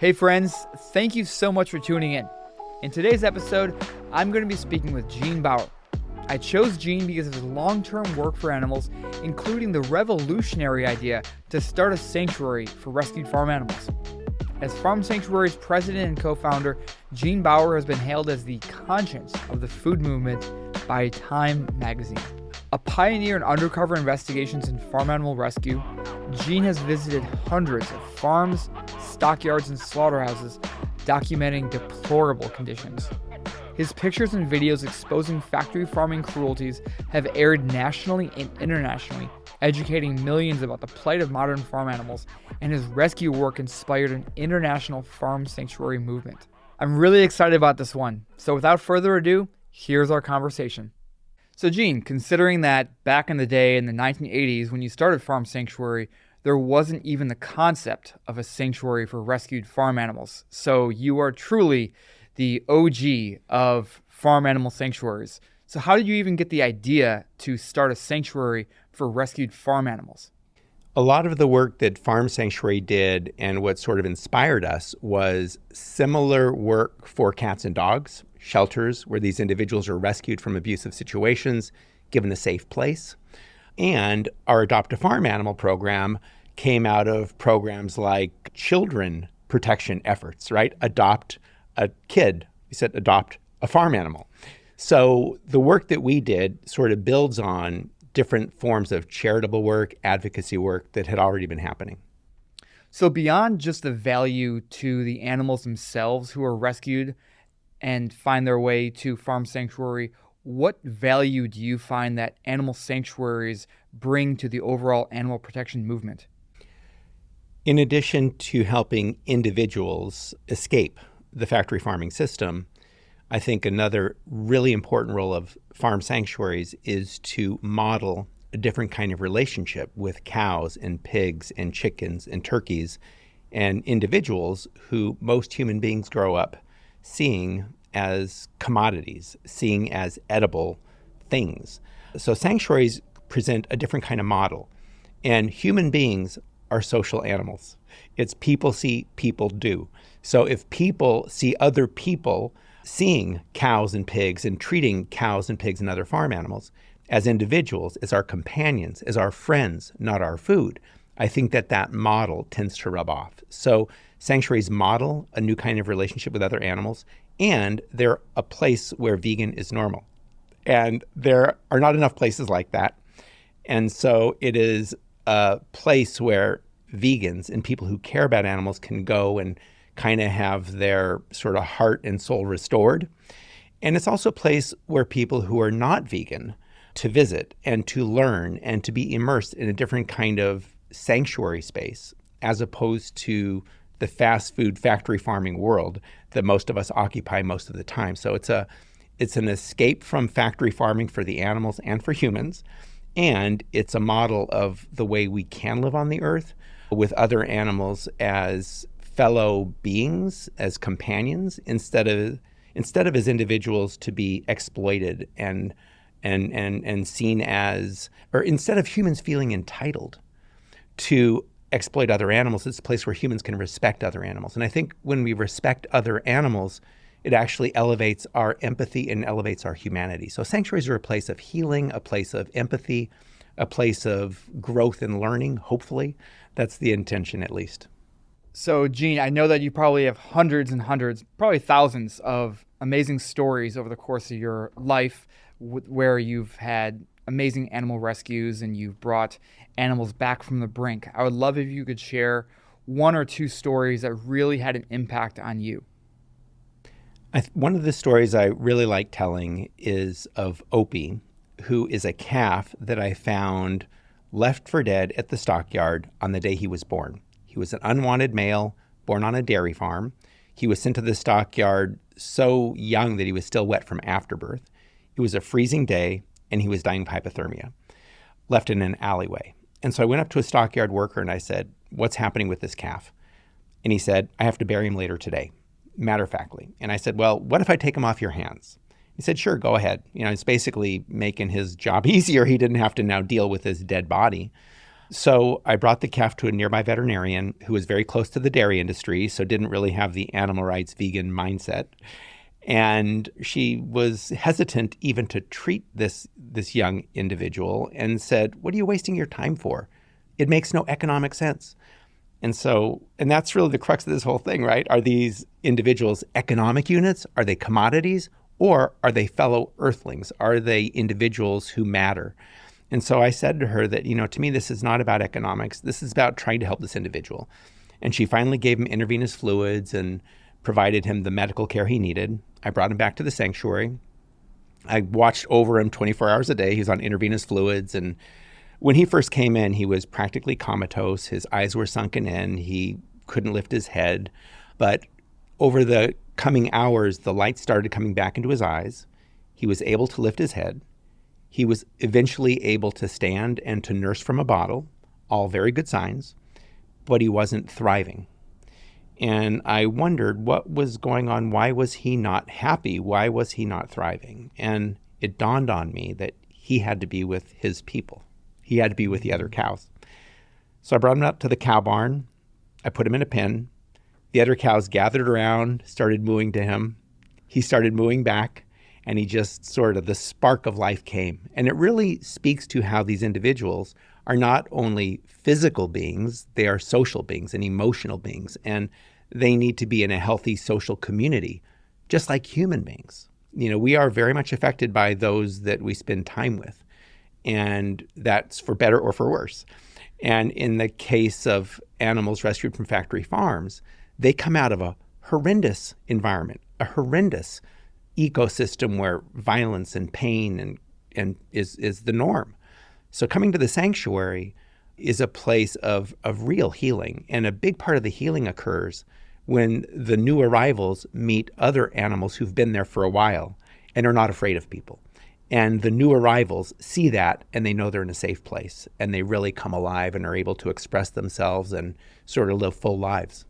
Hey friends, thank you so much for tuning in. In today's episode, I'm going to be speaking with Baur. I chose Gene because of his long-term work for animals, including the revolutionary idea to start a sanctuary for rescued farm animals. As Farm Sanctuary's president and co-founder, Baur has been hailed as the conscience of the food movement by Time magazine. A pioneer in undercover investigations in farm animal rescue, Gene has visited hundreds of farms, stockyards, and slaughterhouses, documenting deplorable conditions. His pictures and videos exposing factory farming cruelties have aired nationally and internationally, educating millions about the plight of modern farm animals, and his rescue work inspired an international farm sanctuary movement. I'm really excited about this one, so without further ado, here's our conversation. So Gene, considering that back in the day in the 1980s when you started Farm Sanctuary, there wasn't even the concept of a sanctuary for rescued farm animals. So you are truly the OG of farm animal sanctuaries. So how did you even get the idea to start a sanctuary for rescued farm animals? A lot of the work that Farm Sanctuary did and what sort of inspired us was similar work for cats and dogs, shelters where these individuals are rescued from abusive situations, given a safe place. And our Adopt a Farm Animal program came out of programs like children protection efforts, right? Adopt a kid. We said adopt a farm animal. So the work that we did sort of builds on different forms of charitable work, advocacy work that had already been happening. So beyond just the value to the animals themselves who are rescued and find their way to Farm Sanctuary, what value do you find that animal sanctuaries bring to the overall animal protection movement? In addition to helping individuals escape the factory farming system, I think another really important role of farm sanctuaries is to model a different kind of relationship with cows and pigs and chickens and turkeys and individuals who most human beings grow up seeing as commodities, seeing as edible things. So sanctuaries present a different kind of model. And human beings are social animals. It's people see, people do. So if people see other people seeing cows and pigs and treating cows and pigs and other farm animals as individuals, as our companions, as our friends, not our food, I think that model tends to rub off. So sanctuaries model a new kind of relationship with other animals, and they're a place where vegan is normal. And there are not enough places like that. And so it is a place where vegans and people who care about animals can go and kind of have their sort of heart and soul restored. And it's also a place where people who are not vegan to visit and to learn and to be immersed in a different kind of sanctuary space, as opposed to the fast food factory farming world that most of us occupy most of the time. So it's an escape from factory farming for the animals and for humans. And it's a model of the way we can live on the earth with other animals as fellow beings, as companions, instead of as individuals to be exploited and seen as, or instead of humans feeling entitled to exploit other animals, it's a place where humans can respect other animals. And I think when we respect other animals, it actually elevates our empathy and elevates our humanity. So sanctuaries are a place of healing, a place of empathy, a place of growth and learning, hopefully. That's the intention, at least. So Gene, I know that you probably have hundreds and hundreds, probably thousands of amazing stories over the course of your life where you've had amazing animal rescues and you've brought animals back from the brink. I would love if you could share one or two stories that really had an impact on you. One of the stories I really like telling is of Opie, who is a calf that I found left for dead at the stockyard on the day he was born. He was an unwanted male born on a dairy farm. He was sent to the stockyard so young that he was still wet from afterbirth. It was a freezing day, and he was dying of hypothermia, left in an alleyway. And so I went up to a stockyard worker and I said, "What's happening with this calf?" And he said, "I have to bury him later today," matter-of-factly. And I said, "Well, what if I take him off your hands?" He said, "Sure, go ahead." It's basically making his job easier. He didn't have to now deal with his dead body. So I brought the calf to a nearby veterinarian who was very close to the dairy industry, so didn't really have the animal rights vegan mindset. And she was hesitant even to treat this young individual and said, "What are you wasting your time for? It makes no economic sense." And that's really the crux of this whole thing, right? Are these individuals economic units? Are they commodities? Or are they fellow earthlings? Are they individuals who matter? And so I said to her that, to me, this is not about economics. This is about trying to help this individual. And she finally gave him intravenous fluids and provided him the medical care he needed. I brought him back to the sanctuary. I watched over him 24 hours a day. He was on intravenous fluids. And when he first came in, he was practically comatose. His eyes were sunken in. He couldn't lift his head. But over the coming hours, the light started coming back into his eyes. He was able to lift his head. He was eventually able to stand and to nurse from a bottle, all very good signs, but he wasn't thriving. And I wondered what was going on. Why was he not happy? Why was he not thriving? And it dawned on me that he had to be with his people. He had to be with the other cows. So I brought him up to the cow barn. I put him in a pen. The other cows gathered around, started mooing to him. He started mooing back. And he just the spark of life came. And it really speaks to how these individuals are not only physical beings, they are social beings and emotional beings. And they need to be in a healthy social community, just like human beings. We are very much affected by those that we spend time with. And that's for better or for worse. And in the case of animals rescued from factory farms, they come out of a horrendous environment, a horrendous ecosystem where violence and pain and is the norm. So coming to the sanctuary is a place of real healing. And a big part of the healing occurs when the new arrivals meet other animals who've been there for a while and are not afraid of people. And the new arrivals see that and they know they're in a safe place and they really come alive and are able to express themselves and live full lives.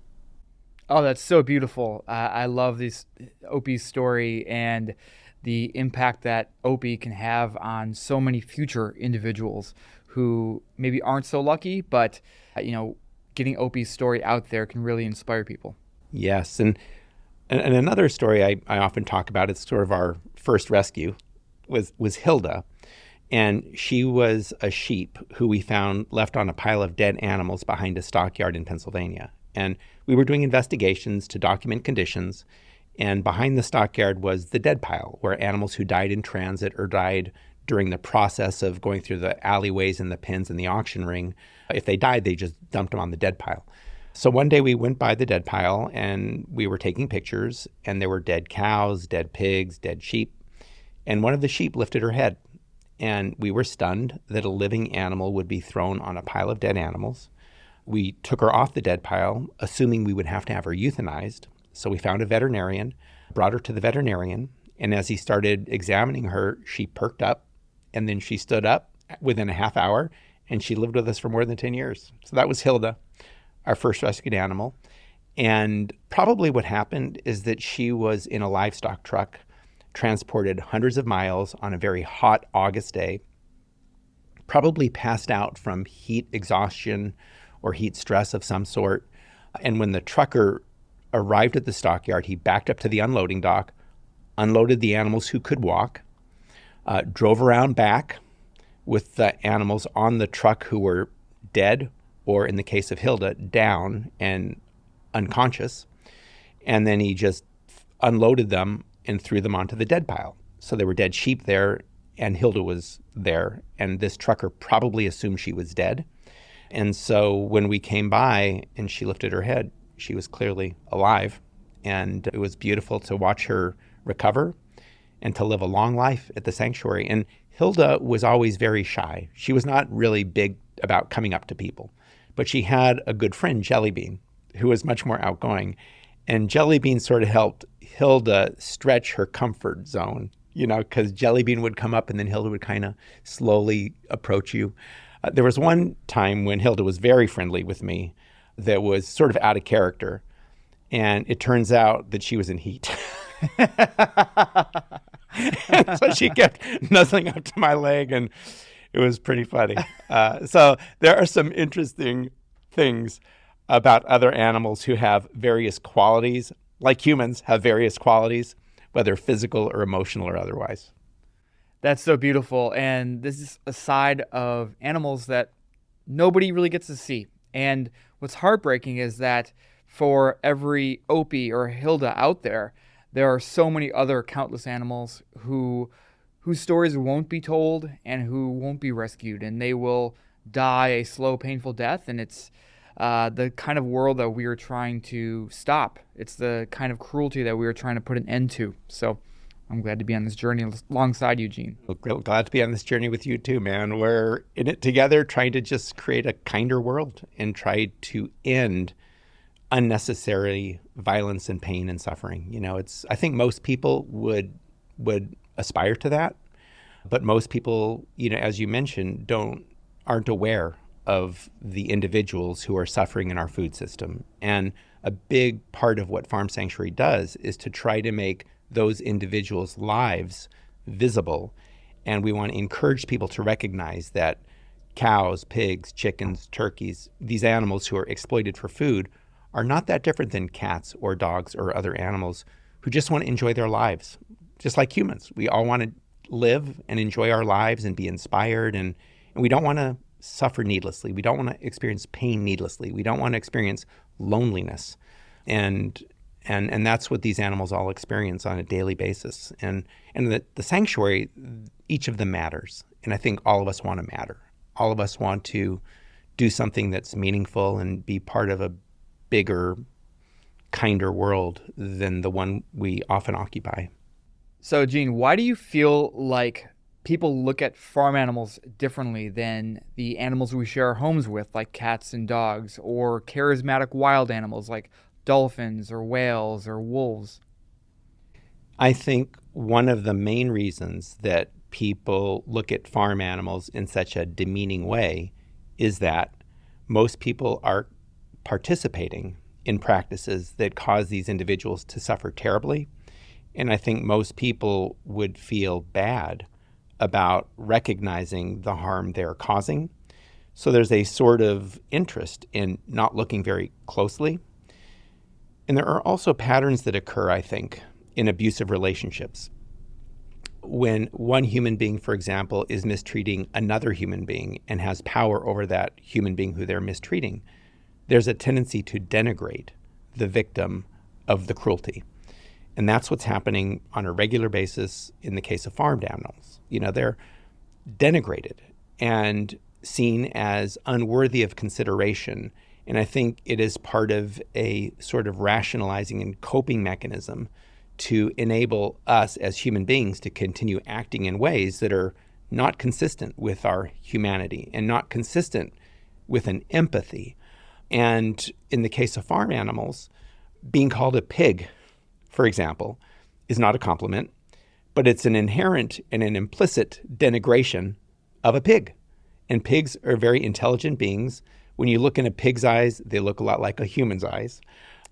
Oh, that's so beautiful. I love this Opie's story and the impact that Opie can have on so many future individuals who maybe aren't so lucky, but getting Opie's story out there can really inspire people. Yes, and another story I often talk about, it's sort of our first rescue, was Hilda. And she was a sheep who we found left on a pile of dead animals behind a stockyard in Pennsylvania. And we were doing investigations to document conditions. And behind the stockyard was the dead pile, where animals who died in transit or died during the process of going through the alleyways and the pens and the auction ring, if they died, they just dumped them on the dead pile. So one day we went by the dead pile and we were taking pictures, and there were dead cows, dead pigs, dead sheep. And one of the sheep lifted her head. And we were stunned that a living animal would be thrown on a pile of dead animals. We took her off the dead pile, assuming we would have to have her euthanized. So we found a veterinarian, brought her to the veterinarian, and as he started examining her, she perked up, and then she stood up within a half hour, and she lived with us for more than 10 years. So that was Hilda, our first rescued animal. And probably what happened is that she was in a livestock truck, transported hundreds of miles on a very hot August day, probably passed out from heat exhaustion or heat stress of some sort. And when the trucker arrived at the stockyard, he backed up to the unloading dock, unloaded the animals who could walk, drove around back with the animals on the truck who were dead, or in the case of Hilda, down and unconscious. And then he just unloaded them and threw them onto the dead pile. So there were dead sheep there, and Hilda was there. And this trucker probably assumed she was dead. And so when we came by and she lifted her head, she was clearly alive. And it was beautiful to watch her recover and to live a long life at the sanctuary. And Hilda was always very shy. She was not really big about coming up to people. But she had a good friend, Jellybean, who was much more outgoing. And Jellybean sort of helped Hilda stretch her comfort zone, because Jellybean would come up and then Hilda would kind of slowly approach you. There was one time when Hilda was very friendly with me that was sort of out of character. And it turns out that she was in heat. And so she kept nuzzling up to my leg. And It was pretty funny. So there are some interesting things about other animals who have various qualities, like humans have various qualities, whether physical or emotional or otherwise. That's so beautiful. And this is a side of animals that nobody really gets to see. And what's heartbreaking is that for every Opie or Hilda out there, there are so many other countless animals whose stories won't be told and who won't be rescued, and they will die a slow, painful death. And it's the kind of world that we are trying to stop. It's the kind of cruelty that we are trying to put an end to. So I'm glad to be on this journey alongside you, Gene. Well, glad to be on this journey with you too, man. We're in it together, trying to just create a kinder world and try to end unnecessary violence and pain and suffering. I think most people would aspire to that, but most people, as you mentioned, aren't aware of the individuals who are suffering in our food system. And a big part of what Farm Sanctuary does is to try to make those individuals' lives visible. And we want to encourage people to recognize that cows, pigs, chickens, turkeys, these animals who are exploited for food are not that different than cats or dogs or other animals who just want to enjoy their lives, just like humans. We all want to live and enjoy our lives and be inspired, and we don't want to suffer needlessly. We don't want to experience pain needlessly. We don't want to experience loneliness. And that's what these animals all experience on a daily basis. And the sanctuary, each of them matters. And I think all of us want to matter. All of us want to do something that's meaningful and be part of a bigger, kinder world than the one we often occupy. So, Gene, why do you feel like people look at farm animals differently than the animals we share our homes with, like cats and dogs, or charismatic wild animals like dolphins or whales or wolves? I think one of the main reasons that people look at farm animals in such a demeaning way is that most people are participating in practices that cause these individuals to suffer terribly. And I think most people would feel bad about recognizing the harm they're causing. So there's a sort of interest in not looking very closely. And there are also patterns that occur, I think, in abusive relationships. When one human being, for example, is mistreating another human being and has power over that human being who they're mistreating, there's a tendency to denigrate the victim of the cruelty. And that's what's happening on a regular basis in the case of farmed animals. They're denigrated and seen as unworthy of consideration. And I think it is part of a sort of rationalizing and coping mechanism to enable us as human beings to continue acting in ways that are not consistent with our humanity and not consistent with an empathy. And in the case of farm animals, being called a pig, for example, is not a compliment, but it's an inherent and an implicit denigration of a pig. And pigs are very intelligent beings. When you look in a pig's eyes, they look a lot like a human's eyes,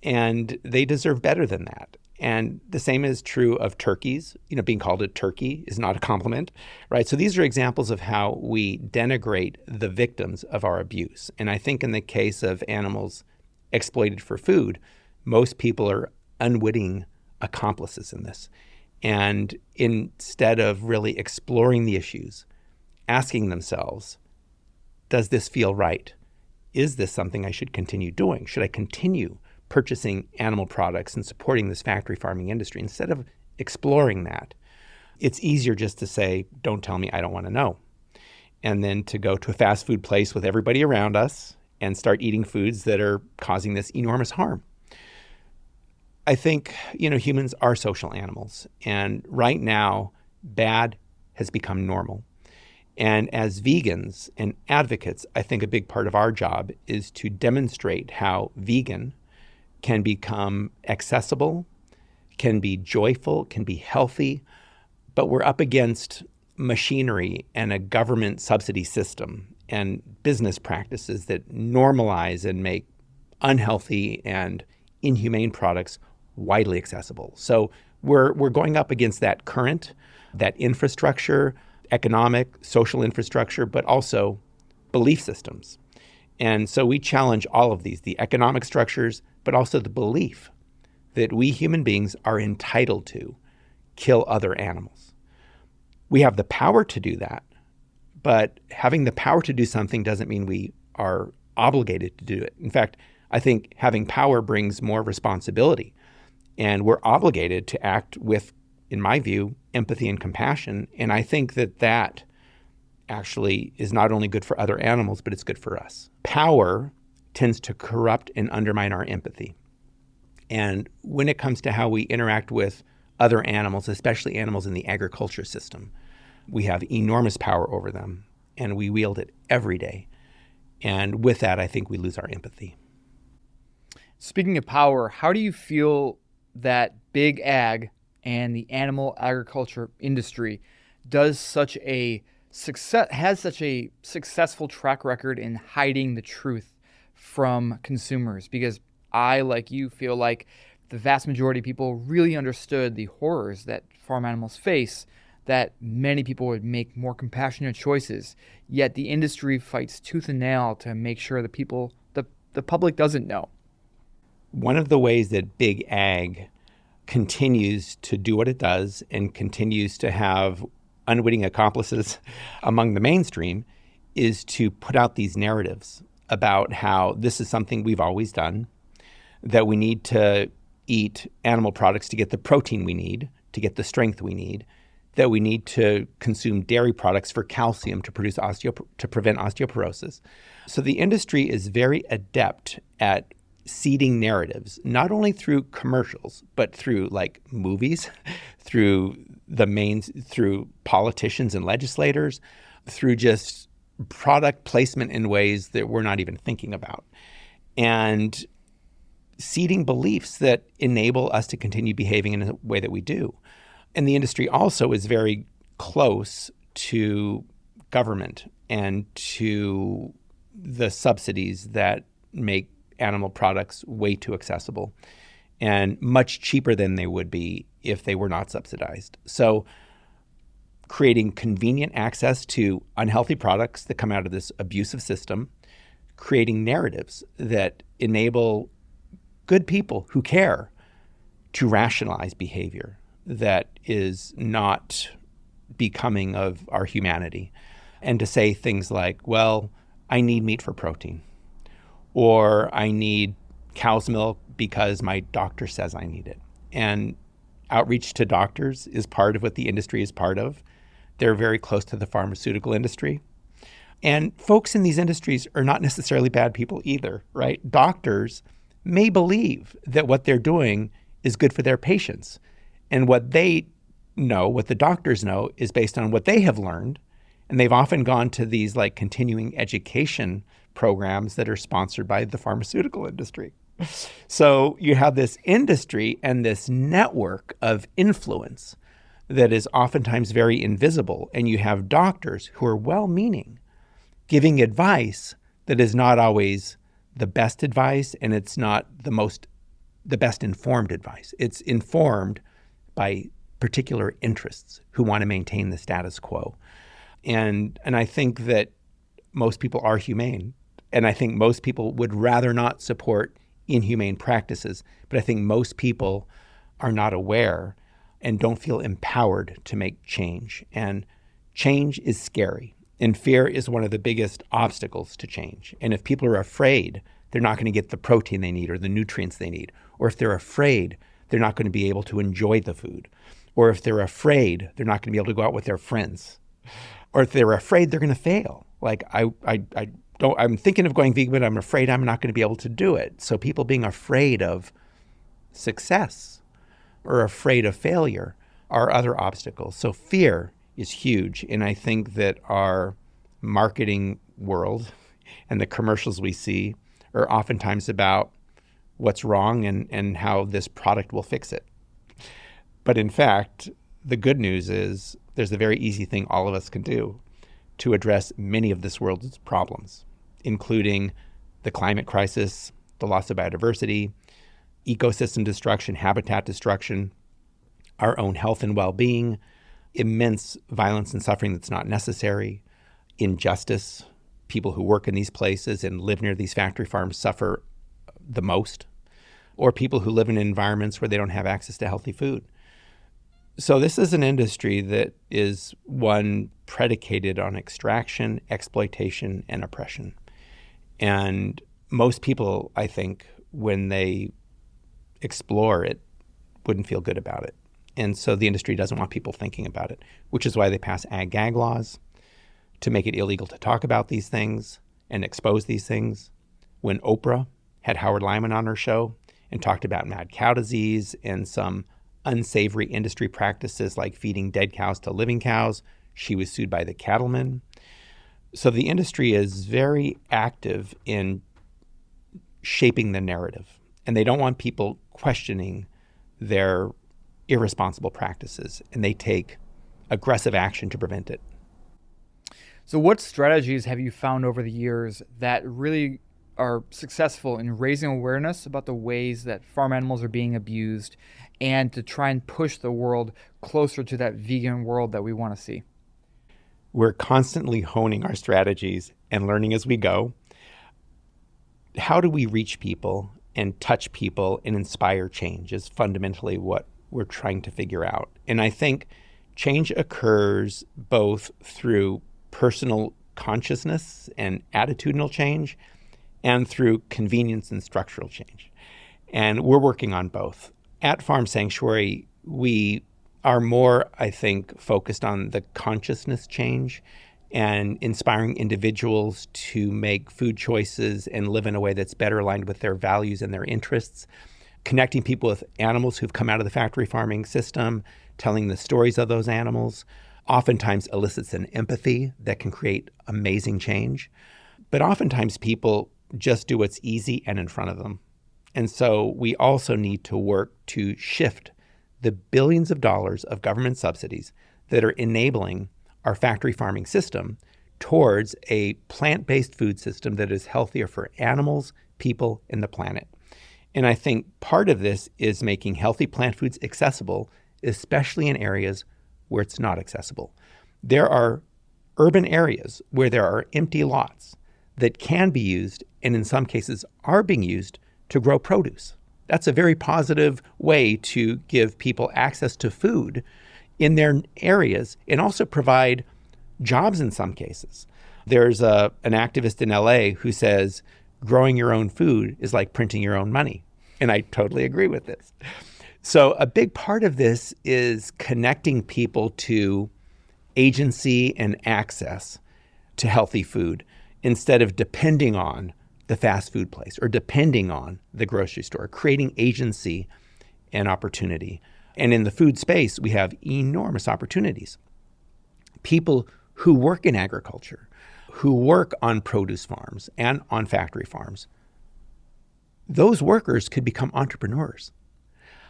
and they deserve better than that. And the same is true of turkeys. Being called a turkey is not a compliment, right? So these are examples of how we denigrate the victims of our abuse. And I think in the case of animals exploited for food, most people are unwitting accomplices in this. And instead of really exploring the issues, asking themselves, does this feel right? Is this something I should continue doing? Should I continue purchasing animal products and supporting this factory farming industry? Instead of exploring that, it's easier just to say, don't tell me, I don't want to know. And then to go to a fast food place with everybody around us and start eating foods that are causing this enormous harm. I think, humans are social animals. And right now, bad has become normal. And as vegans and advocates, I think a big part of our job is to demonstrate how vegan can become accessible, can be joyful, can be healthy, but we're up against machinery and a government subsidy system and business practices that normalize and make unhealthy and inhumane products widely accessible. So we're going up against that current, that infrastructure, economic, social infrastructure, but also belief systems. And so we challenge all of these, the economic structures, but also the belief that we human beings are entitled to kill other animals. We have the power to do that, but having the power to do something doesn't mean we are obligated to do it. In fact, I think having power brings more responsibility, and we're obligated to act with, in my view, empathy and compassion. And I think that actually is not only good for other animals, but it's good for us. Power tends to corrupt and undermine our empathy. And when it comes to how we interact with other animals, especially animals in the agriculture system, we have enormous power over them, and we wield it every day. And with that, I think we lose our empathy. Speaking of power, how do you feel that big ag and the animal agriculture industry has such a successful track record in hiding the truth from consumers? Because I, like you, feel like the vast majority of people really understood the horrors that farm animals face, that many people would make more compassionate choices. Yet the industry fights tooth and nail to make sure the public doesn't know. One of the ways that big ag continues to do what it does and continues to have unwitting accomplices among the mainstream is to put out these narratives about how this is something we've always done, that we need to eat animal products to get the protein we need, to get the strength we need, that we need to consume dairy products for calcium to prevent osteoporosis. So the industry is very adept at seeding narratives, not only through commercials, but through like movies, through politicians and legislators, through just product placement in ways that we're not even thinking about. And seeding beliefs that enable us to continue behaving in a way that we do. And the industry also is very close to government and to the subsidies that make animal products way too accessible and much cheaper than they would be if they were not subsidized. So creating convenient access to unhealthy products that come out of this abusive system, creating narratives that enable good people who care to rationalize behavior that is not becoming of our humanity, and to say things like, well, I need meat for protein, or I need cow's milk because my doctor says I need it. And outreach to doctors is part of what the industry is part of. They're very close to the pharmaceutical industry. And folks in these industries are not necessarily bad people either, right? Doctors may believe that what they're doing is good for their patients. And what they know, what the doctors know, is based on what they have learned. And they've often gone to these like continuing education programs that are sponsored by the pharmaceutical industry. So you have this industry and this network of influence that is oftentimes very invisible. And you have doctors who are well-meaning, giving advice that is not always the best advice, and it's not the best informed advice. It's informed by particular interests who want to maintain the status quo. And I think that most people are humane. And I think most people would rather not support inhumane practices. But I think most people are not aware and don't feel empowered to make change. And change is scary. And fear is one of the biggest obstacles to change. And if people are afraid they're not going to get the protein they need or the nutrients they need, or if they're afraid they're not going to be able to enjoy the food, or if they're afraid they're not going to be able to go out with their friends, or if they're afraid they're going to fail. Like I'm thinking of going vegan, but I'm afraid I'm not going to be able to do it. So people being afraid of success or afraid of failure are other obstacles. So fear is huge. And I think that our marketing world and the commercials we see are oftentimes about what's wrong and how this product will fix it. But in fact, the good news is there's a very easy thing all of us can do to address many of this world's problems, including the climate crisis, the loss of biodiversity, ecosystem destruction, habitat destruction, our own health and well-being, immense violence and suffering that's not necessary, injustice. People who work in these places and live near these factory farms suffer the most, or people who live in environments where they don't have access to healthy food. So this is an industry that is one predicated on extraction, exploitation, and oppression. And most people, I think, when they explore it, wouldn't feel good about it. And so the industry doesn't want people thinking about it, which is why they pass ag-gag laws to make it illegal to talk about these things and expose these things. When Oprah had Howard Lyman on her show and talked about mad cow disease and some unsavory industry practices like feeding dead cows to living cows, she was sued by the cattlemen. So the industry is very active in shaping the narrative, and they don't want people questioning their irresponsible practices, and they take aggressive action to prevent it. So what strategies have you found over the years that really are successful in raising awareness about the ways that farm animals are being abused and to try and push the world closer to that vegan world that we want to see? We're constantly honing our strategies and learning as we go. How do we reach people and touch people and inspire change is fundamentally what we're trying to figure out. And I think change occurs both through personal consciousness and attitudinal change and through convenience and structural change. And we're working on both. At Farm Sanctuary, we are more, I think, focused on the consciousness change and inspiring individuals to make food choices and live in a way that's better aligned with their values and their interests, connecting people with animals who've come out of the factory farming system, telling the stories of those animals, oftentimes elicits an empathy that can create amazing change. But oftentimes people just do what's easy and in front of them. And so we also need to work to shift the billions of dollars of government subsidies that are enabling our factory farming system towards a plant-based food system that is healthier for animals, people, and the planet. And I think part of this is making healthy plant foods accessible, especially in areas where it's not accessible. There are urban areas where there are empty lots that can be used, and in some cases are being used, to grow produce. That's a very positive way to give people access to food in their areas and also provide jobs in some cases. There's an activist in LA who says growing your own food is like printing your own money. And I totally agree with this. So a big part of this is connecting people to agency and access to healthy food instead of depending on the fast food place or depending on the grocery store, creating agency and opportunity. And in the food space, we have enormous opportunities. People who work in agriculture, who work on produce farms and on factory farms, those workers could become entrepreneurs.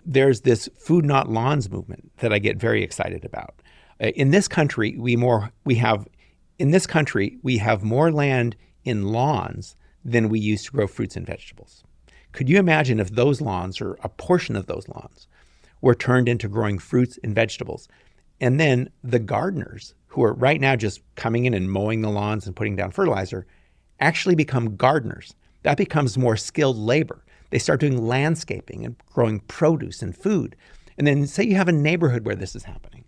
There's this food not lawns movement that I get very excited about. In this country, we have more land in lawns than we use to grow fruits and vegetables. Could you imagine if those lawns, or a portion of those lawns, were turned into growing fruits and vegetables? And then the gardeners, who are right now just coming in and mowing the lawns and putting down fertilizer, actually become gardeners. That becomes more skilled labor. They start doing landscaping and growing produce and food. And then say you have a neighborhood where this is happening.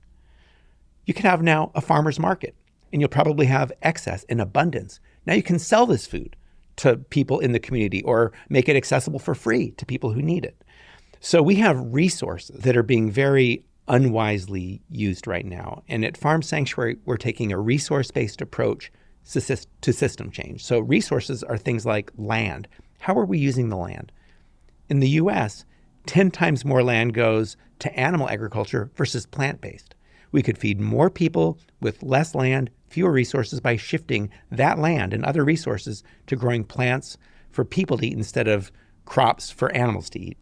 You can have now a farmer's market, and you'll probably have excess and abundance. Now you can sell this food to people in the community or make it accessible for free to people who need it. So we have resources that are being very unwisely used right now. And at Farm Sanctuary, we're taking a resource-based approach to system change. So resources are things like land. How are we using the land? In the US, 10 times more land goes to animal agriculture versus plant-based. We could feed more people with less land, fewer resources by shifting that land and other resources to growing plants for people to eat instead of crops for animals to eat.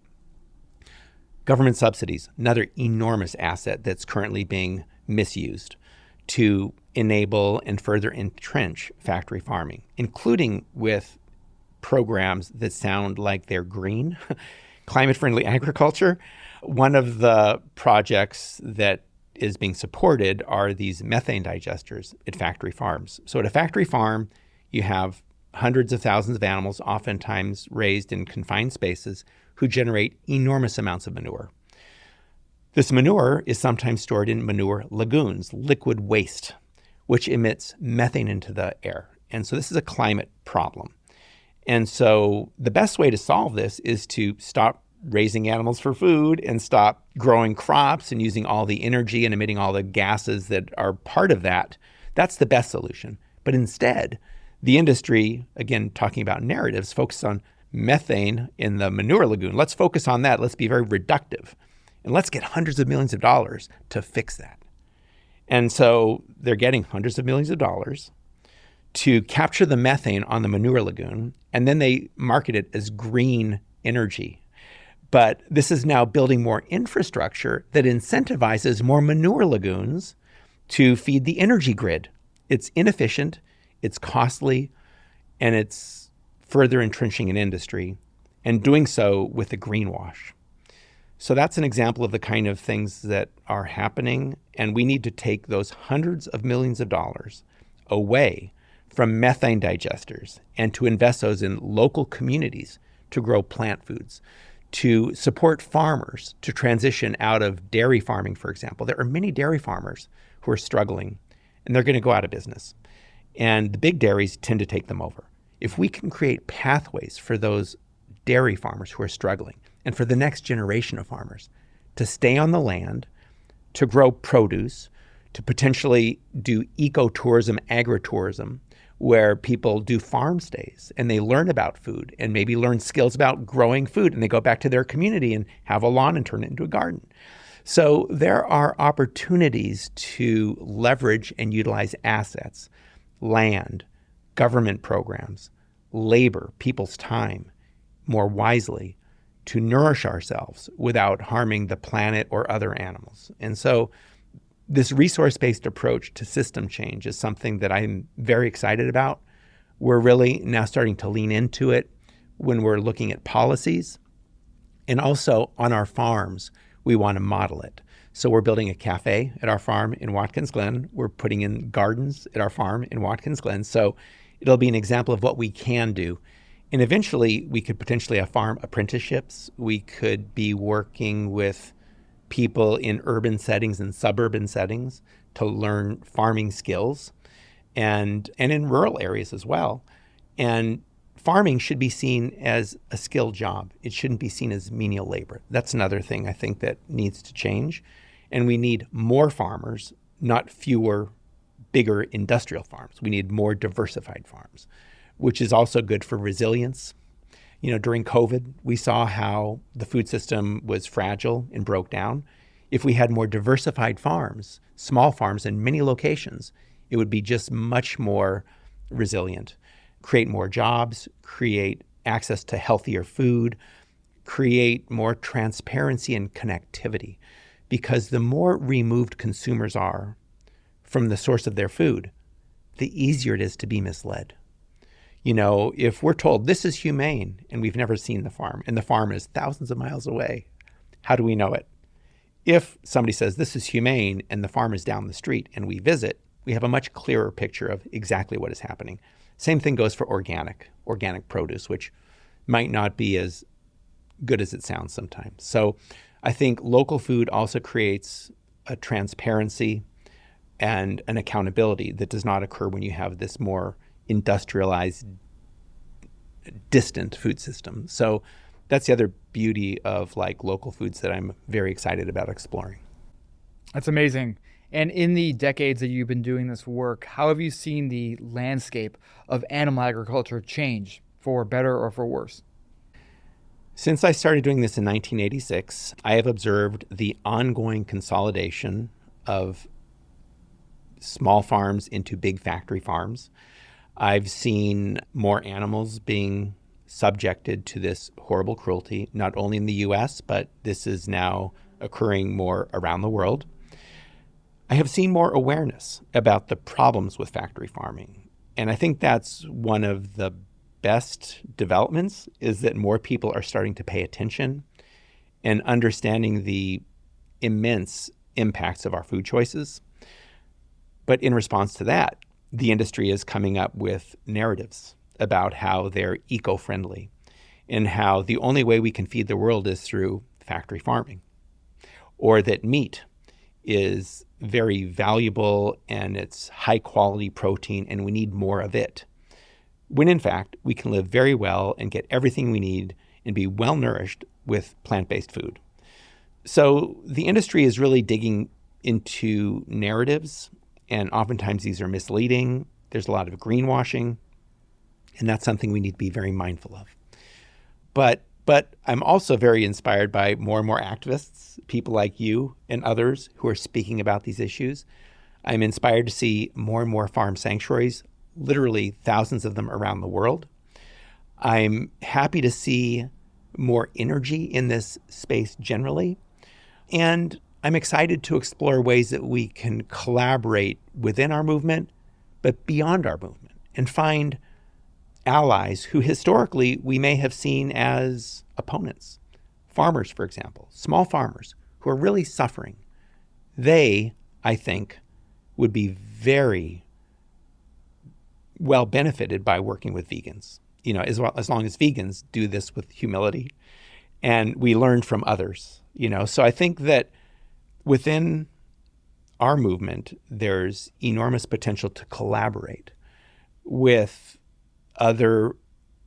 Government subsidies, another enormous asset that's currently being misused to enable and further entrench factory farming, including with programs that sound like they're green, climate-friendly agriculture. One of the projects that is being supported are these methane digesters at factory farms. So at a factory farm, you have hundreds of thousands of animals, oftentimes raised in confined spaces, who generate enormous amounts of manure. This manure is sometimes stored in manure lagoons, liquid waste, which emits methane into the air. And so this is a climate problem. And so the best way to solve this is to stop raising animals for food and stop growing crops and using all the energy and emitting all the gases that are part of that. That's the best solution. But instead, the industry, again, talking about narratives, focus on methane in the manure lagoon. Let's focus on that. Let's be very reductive. And let's get hundreds of millions of dollars to fix that. And so they're getting hundreds of millions of dollars to capture the methane on the manure lagoon, and then they market it as green energy. But this is now building more infrastructure that incentivizes more manure lagoons to feed the energy grid. It's inefficient, it's costly, and it's further entrenching an industry, and doing so with a greenwash. So that's an example of the kind of things that are happening, and we need to take those hundreds of millions of dollars away from methane digesters and to invest those in local communities to grow plant foods, to support farmers to transition out of dairy farming, for example. There are many dairy farmers who are struggling, and they're going to go out of business. And the big dairies tend to take them over. If we can create pathways for those dairy farmers who are struggling, and for the next generation of farmers to stay on the land, to grow produce, to potentially do ecotourism, agritourism, where people do farm stays and they learn about food and maybe learn skills about growing food, and they go back to their community and have a lawn and turn it into a garden. So there are opportunities to leverage and utilize assets, land, government programs, labor, people's time more wisely to nourish ourselves without harming the planet or other animals. And so this resource-based approach to system change is something that I'm very excited about. We're really now starting to lean into it when we're looking at policies. And also on our farms, we want to model it. So we're building a cafe at our farm in Watkins Glen. We're putting in gardens at our farm in Watkins Glen. So it'll be an example of what we can do. And eventually, we could potentially have farm apprenticeships. We could be working with people in urban settings and suburban settings to learn farming skills, and in rural areas as well. And farming should be seen as a skilled job. It shouldn't be seen as menial labor. That's another thing I think that needs to change. And we need more farmers, not fewer, bigger industrial farms. We need more diversified farms, which is also good for resilience. You know, during COVID, we saw how the food system was fragile and broke down. If we had more diversified farms, small farms in many locations, it would be just much more resilient, create more jobs, create access to healthier food, create more transparency and connectivity. Because the more removed consumers are from the source of their food, the easier it is to be misled. You know, if we're told this is humane and we've never seen the farm and the farm is thousands of miles away, how do we know it? If somebody says this is humane and the farm is down the street and we visit, we have a much clearer picture of exactly what is happening. Same thing goes for organic produce, which might not be as good as it sounds sometimes. So I think local food also creates a transparency and an accountability that does not occur when you have this more industrialized, distant food system. So that's the other beauty of like local foods that I'm very excited about exploring. That's amazing. And in the decades that you've been doing this work, how have you seen the landscape of animal agriculture change, for better or for worse? Since I started doing this in 1986, I have observed the ongoing consolidation of small farms into big factory farms. I've seen more animals being subjected to this horrible cruelty, not only in the US, but this is now occurring more around the world. I have seen more awareness about the problems with factory farming. And I think that's one of the best developments, is that more people are starting to pay attention and understanding the immense impacts of our food choices. But in response to that, the industry is coming up with narratives about how they're eco-friendly and how the only way we can feed the world is through factory farming, or that meat is very valuable and it's high quality protein and we need more of it. When in fact, we can live very well and get everything we need and be well nourished with plant-based food. So the industry is really digging into narratives, and oftentimes these are misleading. There's a lot of greenwashing, and that's something we need to be very mindful of. But I'm also very inspired by more and more activists, people like you and others who are speaking about these issues. I'm inspired to see more and more farm sanctuaries, literally thousands of them around the world. I'm happy to see more energy in this space generally. And I'm excited to explore ways that we can collaborate within our movement, but beyond our movement, and find allies who historically we may have seen as opponents. Farmers, for example, small farmers who are really suffering. They, I think, would be very well benefited by working with vegans, as long as vegans do this with humility and we learn from others, So I think that within our movement, there's enormous potential to collaborate with other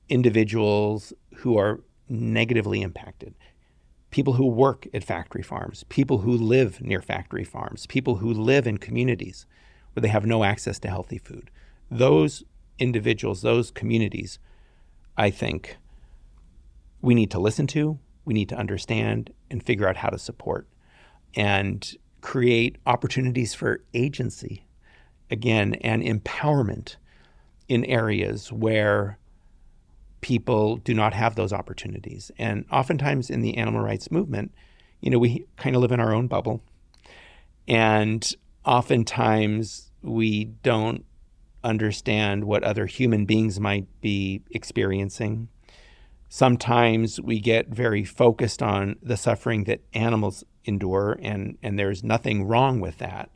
individuals who are negatively impacted, people who work at factory farms, people who live near factory farms, people who live in communities where they have no access to healthy food. Those individuals, those communities, I think we need to listen to, we need to understand and figure out how to support and create opportunities for agency, again, and empowerment in areas where people do not have those opportunities. And oftentimes in the animal rights movement, we kind of live in our own bubble. And oftentimes we don't understand what other human beings might be experiencing. Sometimes we get very focused on the suffering that animals endure, and there's nothing wrong with that.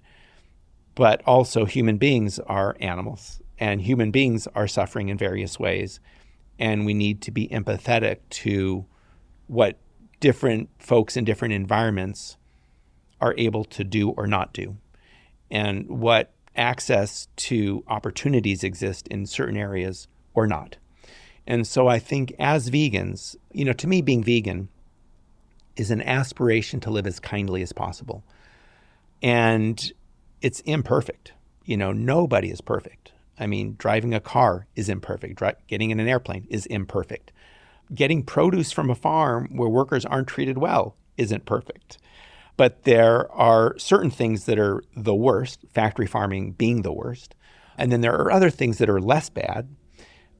But also human beings are animals, and human beings are suffering in various ways. And we need to be empathetic to what different folks in different environments are able to do or not do, and what access to opportunities exist in certain areas or not. And so I think as vegans, to me, being vegan is an aspiration to live as kindly as possible. And it's imperfect. Nobody is perfect. I mean, driving a car is imperfect. Getting in an airplane is imperfect. Getting produce from a farm where workers aren't treated well isn't perfect. But there are certain things that are the worst, factory farming being the worst. And then there are other things that are less bad.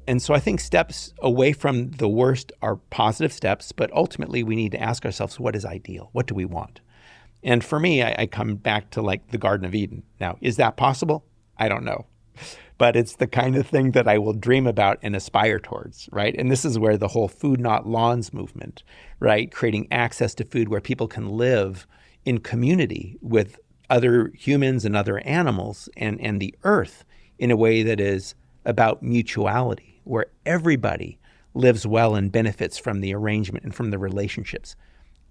And so I think steps away from the worst are positive steps, but ultimately we need to ask ourselves, what is ideal? What do we want? And for me, I come back to like the Garden of Eden. Now, is that possible? I don't know. But it's the kind of thing that I will dream about and aspire towards, right? And this is where the whole food not lawns movement, right? Creating access to food where people can live in community with other humans and other animals and the earth in a way that is about mutuality, where everybody lives well and benefits from the arrangement and from the relationships,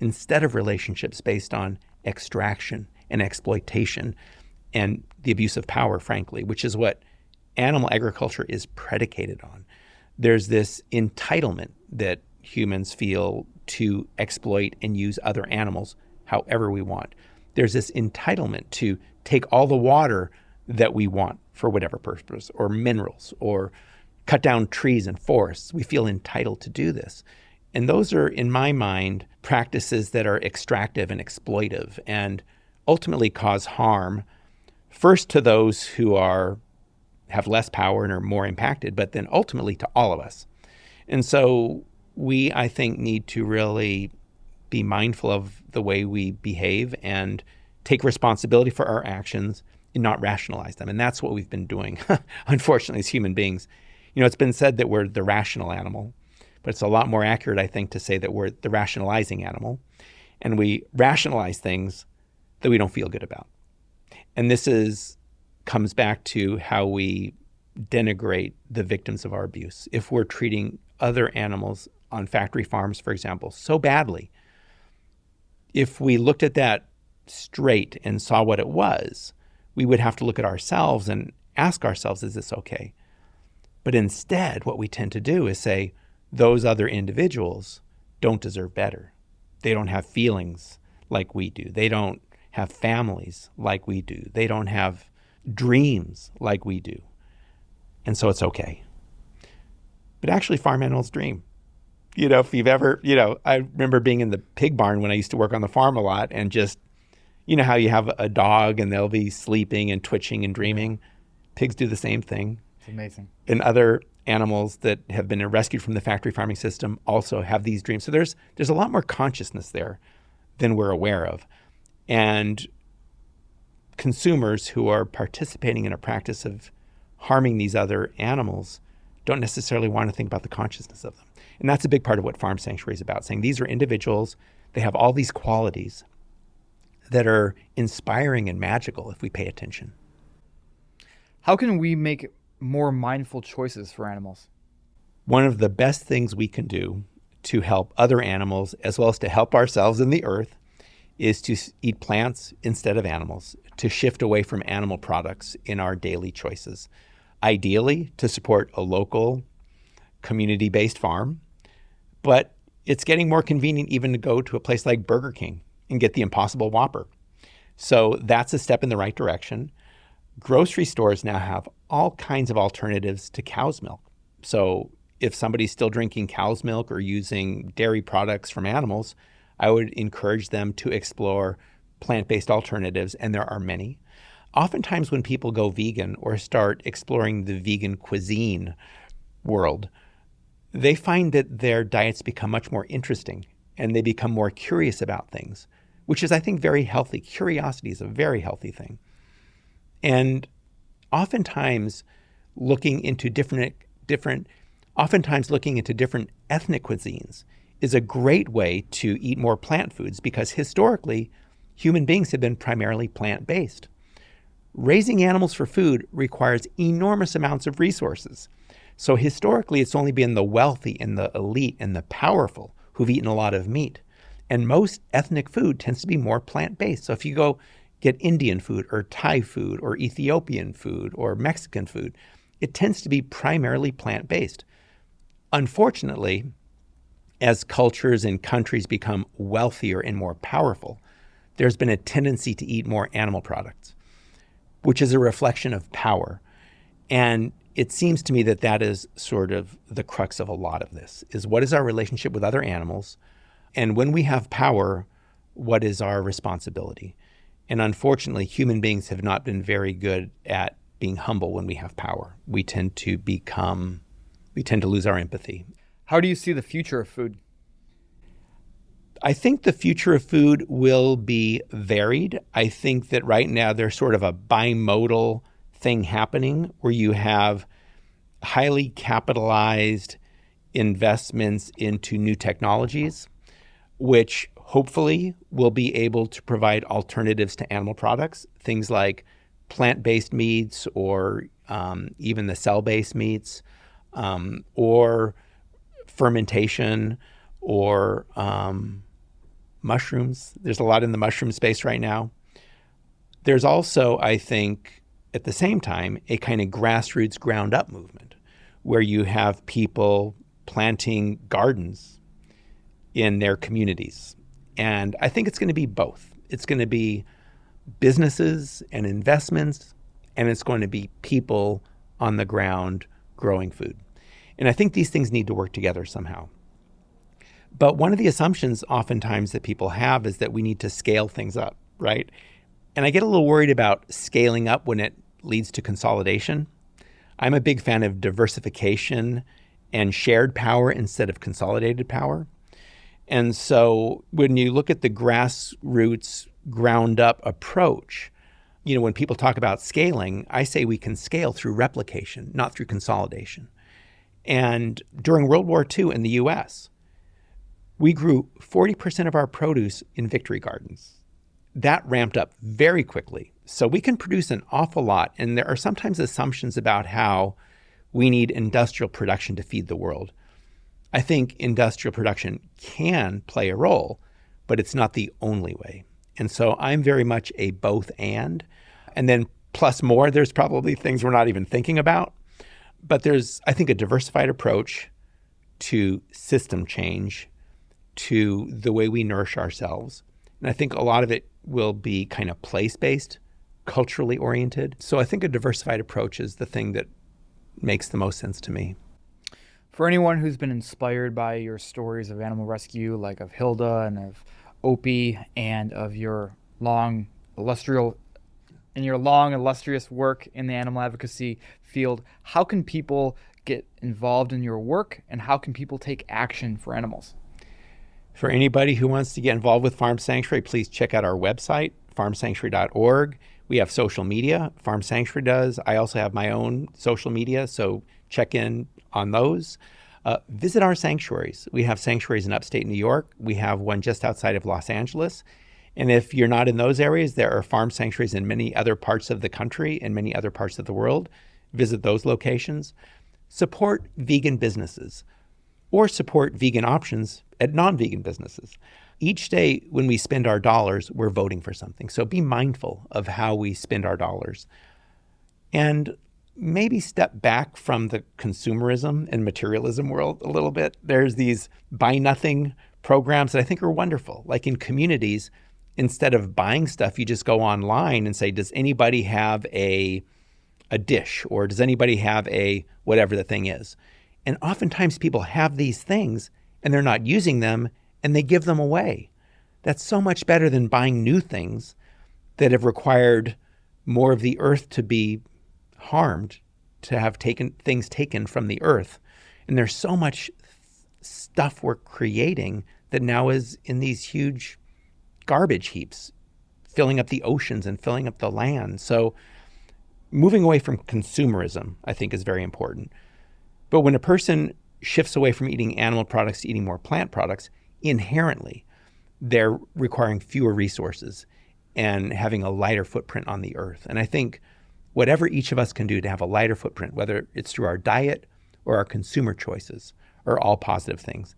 instead of relationships based on extraction and exploitation and the abuse of power, frankly, which is what animal agriculture is predicated on. There's this entitlement that humans feel to exploit and use other animals however we want. There's this entitlement to take all the water that we want for whatever purpose, or minerals, or cut down trees and forests. We feel entitled to do this. And those are, in my mind, practices that are extractive and exploitive and ultimately cause harm, first to those who have less power and are more impacted, but then ultimately to all of us. And so we, I think, need to really be mindful of the way we behave and take responsibility for our actions and not rationalize them. And that's what we've been doing, unfortunately, as human beings. It's been said that we're the rational animal, but it's a lot more accurate, I think, to say that we're the rationalizing animal. And we rationalize things that we don't feel good about. And comes back to how we denigrate the victims of our abuse. If we're treating other animals on factory farms, for example, so badly, if we looked at that straight and saw what it was, we would have to look at ourselves and ask ourselves, is this okay? But instead, what we tend to do is say, those other individuals don't deserve better. They don't have feelings like we do. They don't have families like we do. They don't have dreams like we do. And so it's okay. But actually, farm animals dream. If you've ever, I remember being in the pig barn when I used to work on the farm a lot, and just, how you have a dog and they'll be sleeping and twitching and dreaming. Pigs do the same thing. It's amazing. And other animals that have been rescued from the factory farming system also have these dreams. So there's a lot more consciousness there than we're aware of. And consumers who are participating in a practice of harming these other animals don't necessarily want to think about the consciousness of them. And that's a big part of what Farm Sanctuary is about, saying these are individuals, they have all these qualities that are inspiring and magical if we pay attention. How can we make more mindful choices for animals? One of the best things we can do to help other animals, as well as to help ourselves and the earth, is to eat plants instead of animals, to shift away from animal products in our daily choices. Ideally, to support a local, community-based farm, but it's getting more convenient even to go to a place like Burger King and get the Impossible Whopper. So that's a step in the right direction. Grocery stores now have all kinds of alternatives to cow's milk. So if somebody's still drinking cow's milk or using dairy products from animals, I would encourage them to explore plant-based alternatives, and there are many. Oftentimes when people go vegan or start exploring the vegan cuisine world, they find that their diets become much more interesting and they become more curious about things, which is, I think, very healthy. Curiosity is a very healthy thing. And oftentimes looking into different ethnic cuisines is a great way to eat more plant foods, because historically, human beings have been primarily plant-based. Raising animals for food requires enormous amounts of resources. So historically, it's only been the wealthy and the elite and the powerful who've eaten a lot of meat. And most ethnic food tends to be more plant-based. So if you go get Indian food or Thai food or Ethiopian food or Mexican food, it tends to be primarily plant-based. Unfortunately, as cultures and countries become wealthier and more powerful, there's been a tendency to eat more animal products, which is a reflection of power. And it seems to me that that is sort of the crux of a lot of this, is what is our relationship with other animals? And when we have power, what is our responsibility? And unfortunately, human beings have not been very good at being humble when we have power. We tend to lose our empathy. How do you see the future of food? I think the future of food will be varied. I think that right now there's sort of a bimodal thing happening where you have highly capitalized investments into new technologies, which hopefully will be able to provide alternatives to animal products, things like plant-based meats or even the cell-based meats, or fermentation, or mushrooms. There's a lot in the mushroom space right now. There's also, I think, at the same time, a kind of grassroots ground up movement where you have people planting gardens in their communities. And I think it's going to be both. It's going to be businesses and investments, and it's going to be people on the ground growing food. And I think these things need to work together somehow. But one of the assumptions oftentimes that people have is that we need to scale things up, right? And I get a little worried about scaling up when it leads to consolidation. I'm a big fan of diversification and shared power instead of consolidated power. And so when you look at the grassroots ground up approach, when people talk about scaling, I say we can scale through replication, not through consolidation. And during World War II in the US, we grew 40% of our produce in victory gardens. that ramped up very quickly. So we can produce an awful lot. And there are sometimes assumptions about how we need industrial production to feed the world. I think industrial production can play a role, but it's not the only way. And so I'm very much a both and then plus more, there's probably things we're not even thinking about. But there's, I think, a diversified approach to system change, to the way we nourish ourselves. And I think a lot of it will be kind of place-based, culturally oriented. So I think a diversified approach is the thing that makes the most sense to me. For anyone who's been inspired by your stories of animal rescue, like of Hilda and of Opie and of your long illustrious work in the animal advocacy field, how can people get involved in your work and how can people take action for animals? For anybody who wants to get involved with Farm Sanctuary, please check out our website, farmsanctuary.org. We have social media, Farm Sanctuary does. I also have my own social media, so check in on those. Visit our sanctuaries. We have sanctuaries in upstate New York. We have one just outside of Los Angeles. And if you're not in those areas, there are farm sanctuaries in many other parts of the country and many other parts of the world. Visit those locations. Support vegan businesses or support vegan options at non-vegan businesses. Each day when we spend our dollars, we're voting for something. So be mindful of how we spend our dollars. And maybe step back from the consumerism and materialism world a little bit. There's these buy nothing programs that I think are wonderful. Like in communities, instead of buying stuff, you just go online and say, does anybody have a dish, or does anybody have a whatever the thing is? And oftentimes people have these things and they're not using them and they give them away. That's so much better than buying new things that have required more of the earth to be harmed, to have things taken from the earth. And there's so much stuff we're creating that now is in these huge garbage heaps, filling up the oceans and filling up the land. So moving away from consumerism, I think, is very important. But when a person shifts away from eating animal products to eating more plant products, inherently, they're requiring fewer resources and having a lighter footprint on the earth. And I think whatever each of us can do to have a lighter footprint, whether it's through our diet or our consumer choices, are all positive things.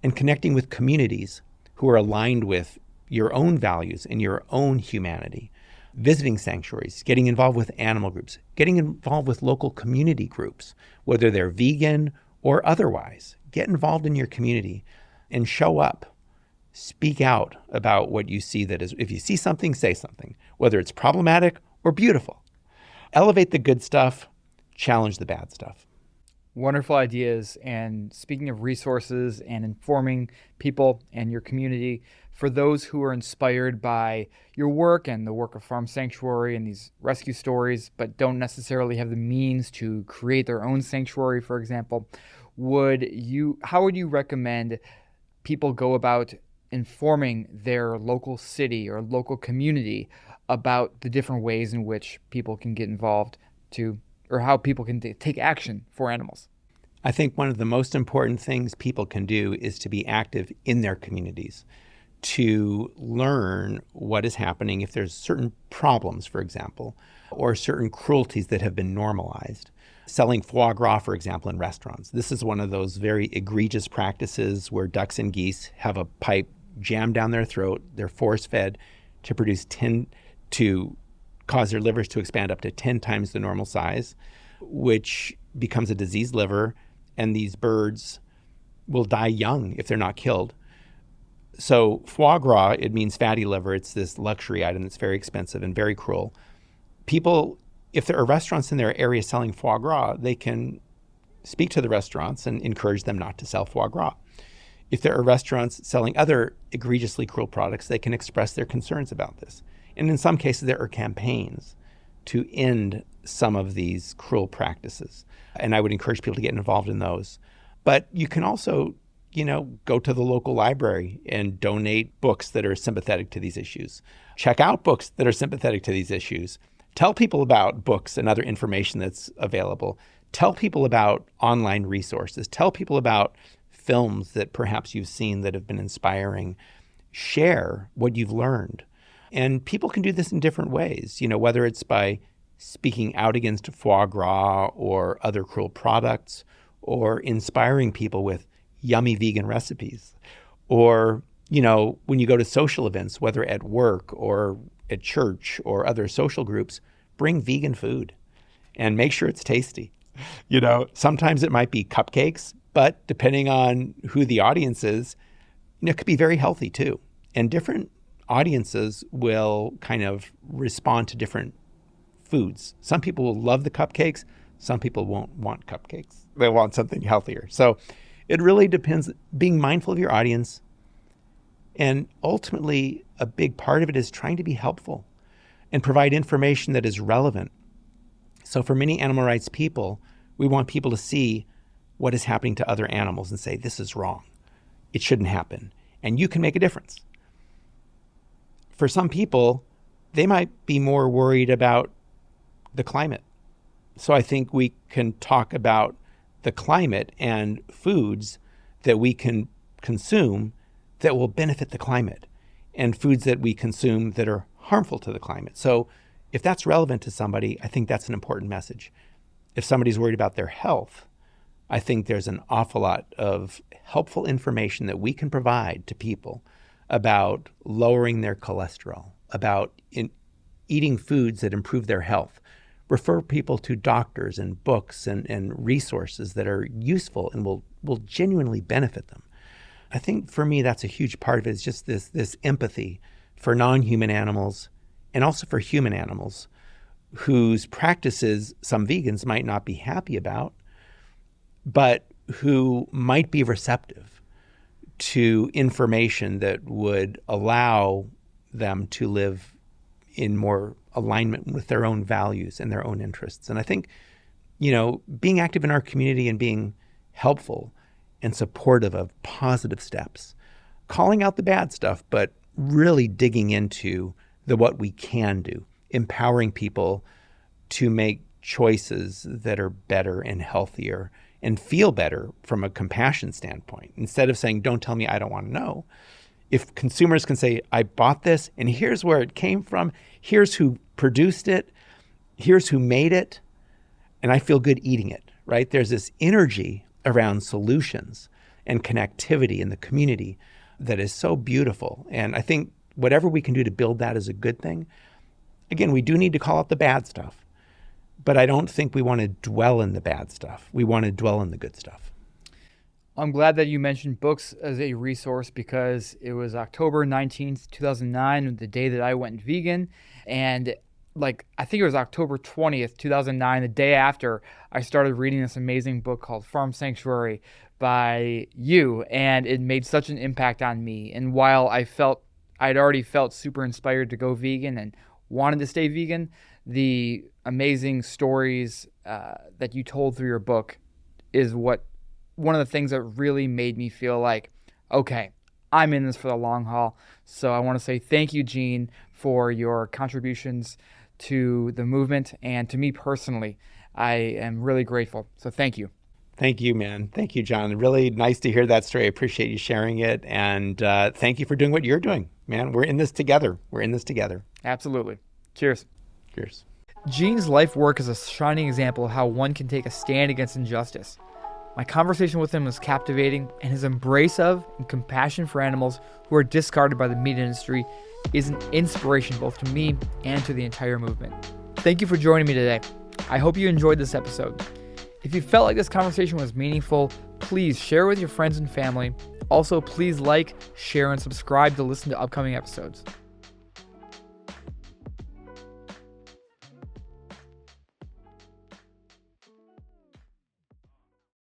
And connecting with communities who are aligned with your own values and your own humanity, visiting sanctuaries, getting involved with animal groups, getting involved with local community groups, whether they're vegan or otherwise. Get involved in your community and show up. Speak out about what you see that is, if you see something, say something, whether it's problematic or beautiful. Elevate the good stuff, challenge the bad stuff. Wonderful ideas. And speaking of resources and informing people and your community, for those who are inspired by your work and the work of Farm Sanctuary and these rescue stories, but don't necessarily have the means to create their own sanctuary, for example, how would you recommend people go about informing their local city or local community about the different ways in which people can get involved or how people can take action for animals? I think one of the most important things people can do is to be active in their communities, to learn what is happening if there's certain problems, for example, or certain cruelties that have been normalized. Selling foie gras, for example, in restaurants. This is one of those very egregious practices where ducks and geese have a pipe jammed down their throat. They're force-fed to cause their livers to expand up to 10 times the normal size, which becomes a diseased liver, and these birds will die young if they're not killed. So foie gras, it means fatty liver. It's this luxury item that's very expensive and very cruel. People, if there are restaurants in their area selling foie gras, they can speak to the restaurants and encourage them not to sell foie gras. If there are restaurants selling other egregiously cruel products, they can express their concerns about this. And in some cases, there are campaigns to end some of these cruel practices. And I would encourage people to get involved in those. But you can also, go to the local library and donate books that are sympathetic to these issues. Check out books that are sympathetic to these issues. Tell people about books and other information that's available. Tell people about online resources. Tell people about films that perhaps you've seen that have been inspiring. Share what you've learned. And people can do this in different ways, whether it's by speaking out against foie gras or other cruel products, or inspiring people with yummy vegan recipes, or, when you go to social events, whether at work or at church or other social groups, bring vegan food and make sure it's tasty. Sometimes it might be cupcakes, but depending on who the audience is, it could be very healthy too. And different audiences will kind of respond to different foods. Some people will love the cupcakes. Some people won't want cupcakes. They want something healthier. So it really depends, being mindful of your audience. And ultimately, a big part of it is trying to be helpful and provide information that is relevant. So for many animal rights people, we want people to see what is happening to other animals and say, this is wrong. It shouldn't happen. And you can make a difference. For some people, they might be more worried about the climate. So I think we can talk about the climate and foods that we can consume that will benefit the climate, and foods that we consume that are harmful to the climate. So if that's relevant to somebody, I think that's an important message. If somebody's worried about their health, I think there's an awful lot of helpful information that we can provide to people about lowering their cholesterol, about eating foods that improve their health. Refer people to doctors and books and resources that are useful and will genuinely benefit them. I think for me, that's a huge part of it, is just this empathy for non-human animals and also for human animals whose practices some vegans might not be happy about, but who might be receptive to information that would allow them to live in more alignment with their own values and their own interests. And I think, being active in our community and being helpful and supportive of positive steps, calling out the bad stuff, but really digging into what we can do, empowering people to make choices that are better and healthier and feel better from a compassion standpoint. Instead of saying, don't tell me, I don't want to know. If consumers can say, I bought this and here's where it came from, here's who produced it, here's who made it, and I feel good eating it, right? There's this energy around solutions and connectivity in the community that is so beautiful. And I think whatever we can do to build that is a good thing. Again, we do need to call out the bad stuff, but I don't think we want to dwell in the bad stuff. We want to dwell in the good stuff. I'm glad that you mentioned books as a resource, because it was October 19th, 2009, the day that I went vegan. And I think it was October 20th, 2009, the day after, I started reading this amazing book called Farm Sanctuary by you. And it made such an impact on me. And while I'd already felt super inspired to go vegan and wanted to stay vegan, the amazing stories that you told through your book is one of the things that really made me feel like, okay, I'm in this for the long haul. So I want to say thank you, Gene, for your contributions to the movement and to me personally. I am really grateful. So thank you. Thank you, man. Thank you, John. Really nice to hear that story. I appreciate you sharing it. And thank you for doing what you're doing, man. We're in this together. Absolutely. Cheers. Cheers. Gene's life work is a shining example of how one can take a stand against injustice. My conversation with him was captivating, and his embrace of and compassion for animals who are discarded by the meat industry is an inspiration both to me and to the entire movement. Thank you for joining me today. I hope you enjoyed this episode. If you felt like this conversation was meaningful, please share with your friends and family. Also, please like, share, and subscribe to listen to upcoming episodes.